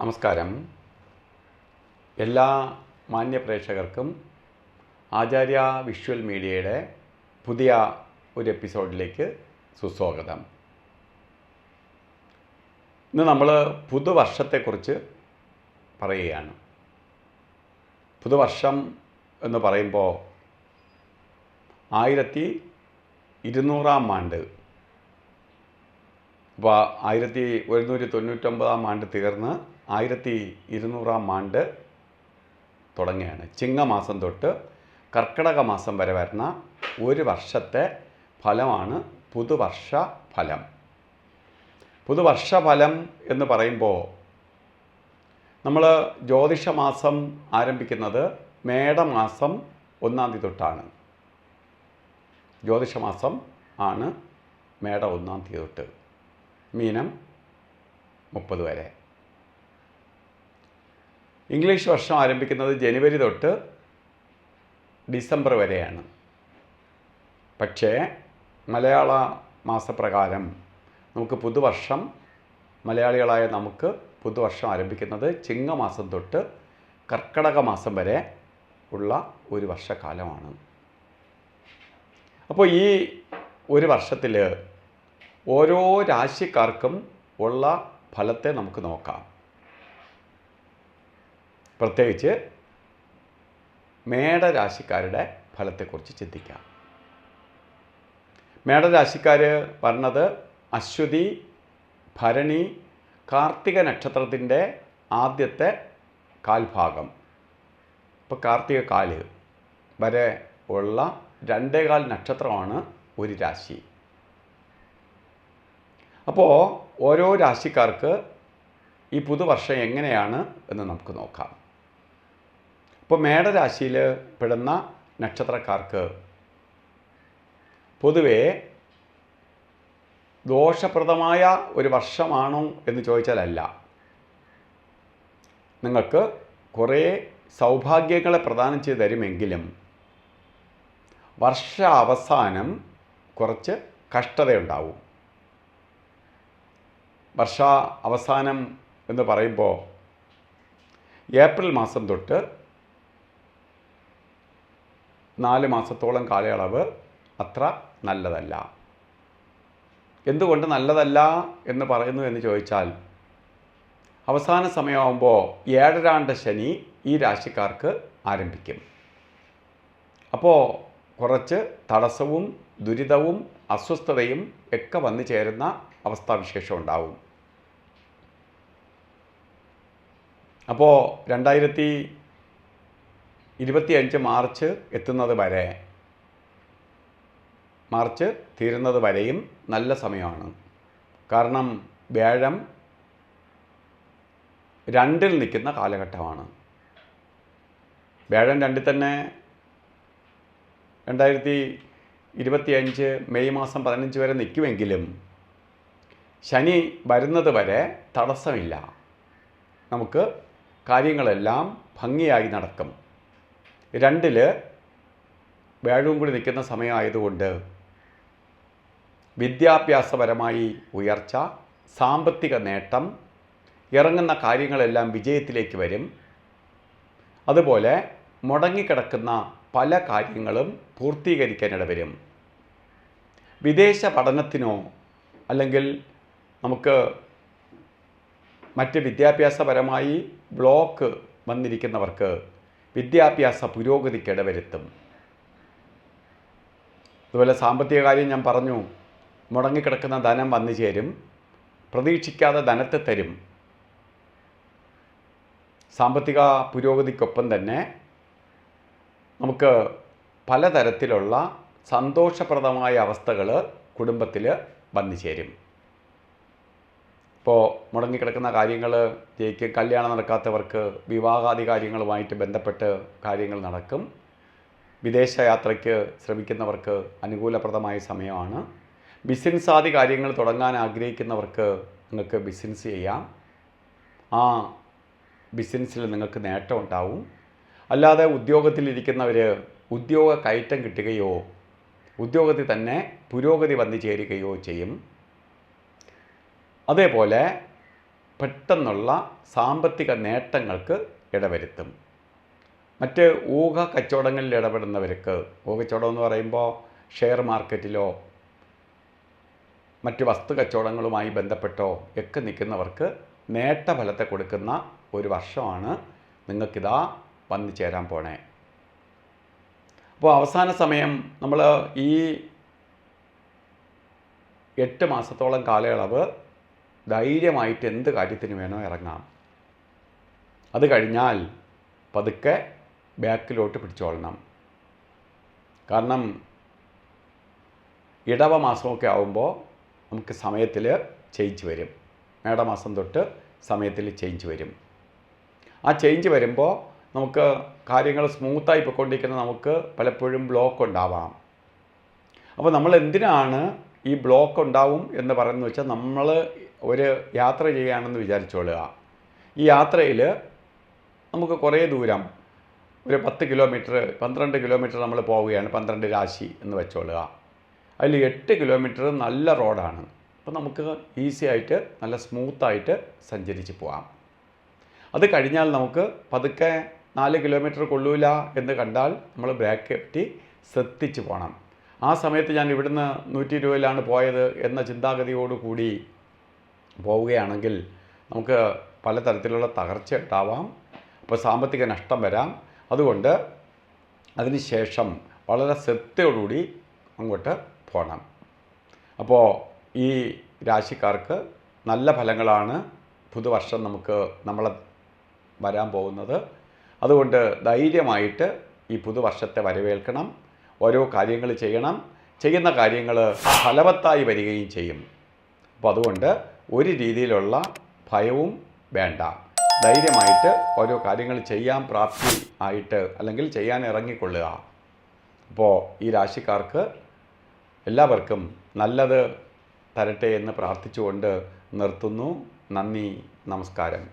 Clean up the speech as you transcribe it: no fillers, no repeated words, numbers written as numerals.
നമസ്കാരം. എല്ലാ മാന്യ പ്രേക്ഷകർക്കും ആചാര്യ വിഷ്വൽ മീഡിയയുടെ പുതിയ ഒരു എപ്പിസോഡിലേക്ക് സുസ്വാഗതം. ഇന്ന് നമ്മൾ പുതുവർഷത്തെക്കുറിച്ച് പറയുകയാണ്. പുതുവർഷം എന്ന് പറയുമ്പോൾ 1200 ആണ്ട്, അപ്പോൾ 1199 ആണ്ട് തീർന്ന് 1200 ആണ്ട് തുടങ്ങുകയാണ്. ചിങ്ങമാസം തൊട്ട് കർക്കിടക മാസം വരെ വരുന്ന ഒരു വർഷത്തെ ഫലമാണ് പുതുവർഷ ഫലം. പുതുവർഷ ഫലം എന്ന് പറയുമ്പോൾ നമ്മൾ ജ്യോതിഷമാസം ആരംഭിക്കുന്നത് മേടമാസം 1 തീയതി തൊട്ടാണ്. ജ്യോതിഷമാസം ആണ് മേടം 1 തീയതി തൊട്ട് മീനം 30 വരെ. ഇംഗ്ലീഷ് വർഷം ആരംഭിക്കുന്നത് ജനുവരി തൊട്ട് ഡിസംബർ വരെയാണ്. പക്ഷേ മലയാള മാസപ്രകാരം നമുക്ക് പുതുവർഷം, മലയാളികളായ നമുക്ക് പുതുവർഷം ആരംഭിക്കുന്നത് ചിങ്ങമാസം തൊട്ട് കർക്കിടക മാസം വരെ ഉള്ള ഒരു വർഷക്കാലമാണ്. അപ്പോൾ ഈ ഒരു വർഷത്തിൽ ഓരോ രാശിക്കാർക്കും ഉള്ള ഫലത്തെ നമുക്ക് നോക്കാം. പ്രത്യേകിച്ച് മേടരാശിക്കാരുടെ ഫലത്തെക്കുറിച്ച് ചിന്തിക്കാം. മേടരാശിക്കാർ പറഞ്ഞത് അശ്വതി, ഭരണി, കാർത്തിക നക്ഷത്രത്തിൻ്റെ ആദ്യത്തെ കാൽഭാഗം, ഇപ്പോൾ കാർത്തിക കാല് വരെ ഉള്ള 2.25 നക്ഷത്രമാണ് ഒരു രാശി. അപ്പോൾ ഓരോ രാശിക്കാർക്ക് ഈ പുതുവർഷം എങ്ങനെയാണ് എന്ന് നമുക്ക് നോക്കാം. ഇപ്പോൾ മേടരാശിയിൽ പെടുന്ന നക്ഷത്രക്കാർക്ക് പൊതുവേ ദോഷപ്രദമായ ഒരു വർഷമാണോ എന്ന് ചോദിച്ചാലല്ല. നിങ്ങൾക്ക് കുറേ സൗഭാഗ്യങ്ങളെ പ്രദാനം ചെയ്ത് തരുമെങ്കിലും വർഷ അവസാനം കുറച്ച് കഷ്ടതയുണ്ടാവും. വർഷ അവസാനം എന്ന് പറയുമ്പോൾ ഏപ്രിൽ മാസം തൊട്ട് 4 മാസത്തോളം കാലയളവ് അത്ര നല്ലതല്ല. എന്തുകൊണ്ട് നല്ലതല്ല എന്ന് പറയുന്നു എന്ന് ചോദിച്ചാൽ, അവസാന സമയമാകുമ്പോൾ 7 ശനി ഈ രാശിക്കാർക്ക് ആരംഭിക്കും. അപ്പോൾ കുറച്ച് തടസ്സവും ദുരിതവും അസ്വസ്ഥതയും ഒക്കെ വന്നു ചേരുന്ന അവസ്ഥാവിശേഷം ഉണ്ടാവും. അപ്പോൾ 2025 മാർച്ച് എത്തുന്നത് വരെ, മാർച്ച് തീരുന്നത് വരെയും നല്ല സമയമാണ്. കാരണം വ്യാഴം 2-ൽ നിൽക്കുന്ന കാലഘട്ടമാണ്. വ്യാഴം 2-ൽ തന്നെ 2025 മെയ് മാസം 15 വരെ നിൽക്കുമെങ്കിലും ശനി വരുന്നത് വരെ തടസ്സമില്ല. നമുക്ക് കാര്യങ്ങളെല്ലാം ഭംഗിയായി നടക്കും. 2-ൽ വ്യാഴവും കൂടി നിൽക്കുന്ന സമയമായതുകൊണ്ട് വിദ്യാഭ്യാസപരമായി ഉയർച്ച, സാമ്പത്തിക നേട്ടം, ഇറങ്ങുന്ന കാര്യങ്ങളെല്ലാം വിജയത്തിലേക്ക് വരും. അതുപോലെ മുടങ്ങിക്കിടക്കുന്ന പല കാര്യങ്ങളും പൂർത്തീകരിക്കാനിട വരും. വിദേശ പഠനത്തിനോ അല്ലെങ്കിൽ നമുക്ക് മറ്റ് വിദ്യാഭ്യാസപരമായി ബ്ലോക്ക് വന്നിരിക്കുന്നവർക്ക് വിദ്യാഭ്യാസ പുരോഗതിക്ക് ഇടവരുത്തും. അതുപോലെ സാമ്പത്തിക കാര്യം ഞാൻ പറഞ്ഞു, മുടങ്ങിക്കിടക്കുന്ന ധനം വന്നു ചേരും, പ്രതീക്ഷിക്കാതെ ധനത്തെ തരും. സാമ്പത്തിക പുരോഗതിക്കൊപ്പം തന്നെ നമുക്ക് പലതരത്തിലുള്ള സന്തോഷപ്രദമായ അവസ്ഥകൾ കുടുംബത്തിൽ വന്നു ചേരും. ഇപ്പോൾ മുടങ്ങിക്കിടക്കുന്ന കാര്യങ്ങൾ ജയിക്കും. കല്യാണം നടക്കാത്തവർക്ക് വിവാഹാദി കാര്യങ്ങളുമായിട്ട് ബന്ധപ്പെട്ട് കാര്യങ്ങൾ നടക്കും. വിദേശയാത്രയ്ക്ക് ശ്രമിക്കുന്നവർക്ക് അനുകൂലപ്രദമായ സമയമാണ്. ബിസിനസ് ആദി കാര്യങ്ങൾ തുടങ്ങാൻ ആഗ്രഹിക്കുന്നവർക്ക് നിങ്ങൾക്ക് ബിസിനസ് ചെയ്യാം. ആ ബിസിനസ്സിൽ നിങ്ങൾക്ക് നേട്ടം ഉണ്ടാവും. അല്ലാതെ ഉദ്യോഗത്തിലിരിക്കുന്നവർ ഉദ്യോഗ കയറ്റം കിട്ടുകയോ ഉദ്യോഗത്തിൽ തന്നെ പുരോഗതി വന്നു ചേരുകയോ ചെയ്യും. അതേപോലെ പെട്ടെന്നുള്ള സാമ്പത്തിക നേട്ടങ്ങൾക്ക് ഇടവരുത്തും. മറ്റ് ഊഹ കച്ചവടങ്ങളിൽ ഇടപെടുന്നവർക്ക്, ഊഹ കച്ചവടം എന്ന് പറയുമ്പോൾ ഷെയർ മാർക്കറ്റിലോ മറ്റ് വസ്തു കച്ചവടങ്ങളുമായി ബന്ധപ്പെട്ടോ ഒക്കെ നിൽക്കുന്നവർക്ക് നേട്ടഫലത്തെ കൊടുക്കുന്ന ഒരു വർഷമാണ് നിങ്ങൾക്കിതാ വന്നു ചേരാൻ പോണേ. അപ്പോൾ അവസാന സമയം നമ്മൾ ഈ 8 മാസത്തോളം കാലയളവ് ധൈര്യമായിട്ട് എന്ത് കാര്യത്തിന് വേണോ ഇറങ്ങാം. അത് കഴിഞ്ഞാൽ പതുക്കെ ബാക്കിലോട്ട് പിടിച്ചോളണം. കാരണം ഇടവ മാസമൊക്കെ ആവുമ്പോൾ നമുക്ക് സമയത്തിൽ ചേഞ്ച് വരും. മേടമാസം തൊട്ട് സമയത്തിൽ ചേഞ്ച് വരും. ആ ചേഞ്ച് വരുമ്പോൾ നമുക്ക് കാര്യങ്ങൾ സ്മൂത്തായി പോയിക്കൊണ്ടിരിക്കുന്ന നമുക്ക് പലപ്പോഴും ബ്ലോക്ക് ഉണ്ടാവാം. അപ്പോൾ നമ്മൾ എന്തിനാണ് ഈ ബ്ലോക്ക് ഉണ്ടാവും എന്ന് പറയുന്നത് വെച്ചാൽ, നമ്മൾ ഒരു യാത്ര ചെയ്യുകയാണെന്ന് വിചാരിച്ചോളുക. ഈ യാത്രയിൽ നമുക്ക് കുറേ ദൂരം, ഒരു 10 കിലോമീറ്റർ 12 കിലോമീറ്റർ നമ്മൾ പോവുകയാണ്, 12 രാശി എന്ന് വെച്ചോളുക. അതിൽ 8 കിലോമീറ്റർ നല്ല റോഡാണ്. അപ്പോൾ നമുക്ക് ഈസി ആയിട്ട് നല്ല സ്മൂത്തായിട്ട് സഞ്ചരിച്ച് പോകാം. അത് കഴിഞ്ഞാൽ നമുക്ക് പതുക്കെ 4 കിലോമീറ്റർ കൊള്ളൂല എന്ന് കണ്ടാൽ നമ്മൾ ബ്രേക്ക് കെട്ടി ശ്രദ്ധിച്ച് പോകണം. ആ സമയത്ത് ഞാൻ ഇവിടുന്ന് 120-ലാണ് പോയത് എന്ന ചിന്താഗതിയോടുകൂടി പോവുകയാണെങ്കിൽ നമുക്ക് പലതരത്തിലുള്ള തകർച്ച ഉണ്ടാവാം. അപ്പോൾ സാമ്പത്തിക നഷ്ടം വരാം. അതുകൊണ്ട് അതിന് ശേഷം വളരെ ശ്രദ്ധയോടുകൂടി അങ്ങോട്ട് പോകണം. അപ്പോൾ ഈ രാശിക്കാർക്ക് നല്ല ഫലങ്ങളാണ് പുതുവർഷം നമ്മളെ വരാൻ പോകുന്നത്. അതുകൊണ്ട് ധൈര്യമായിട്ട് ഈ പുതുവർഷത്തെ വരവേൽക്കണം. ഓരോ കാര്യങ്ങൾ ചെയ്യണം. ചെയ്യുന്ന കാര്യങ്ങൾ ഫലവത്തായി വരികയും ചെയ്യും. അപ്പോൾ അതുകൊണ്ട് ഒരു രീതിയിലുള്ള ഭയവും വേണ്ട. ധൈര്യമായിട്ട് ഓരോ കാര്യങ്ങൾ ചെയ്യാൻ പ്രാപ്തി ആയിട്ട് അല്ലെങ്കിൽ ചെയ്യാൻ ഇറങ്ങിക്കൊള്ളുക. അപ്പോൾ ഈ രാശിക്കാർക്ക് എല്ലാവർക്കും നല്ലത് തരട്ടെ എന്ന് പ്രാർത്ഥിച്ചുകൊണ്ട് നിർത്തുന്നു. നന്ദി, നമസ്കാരം.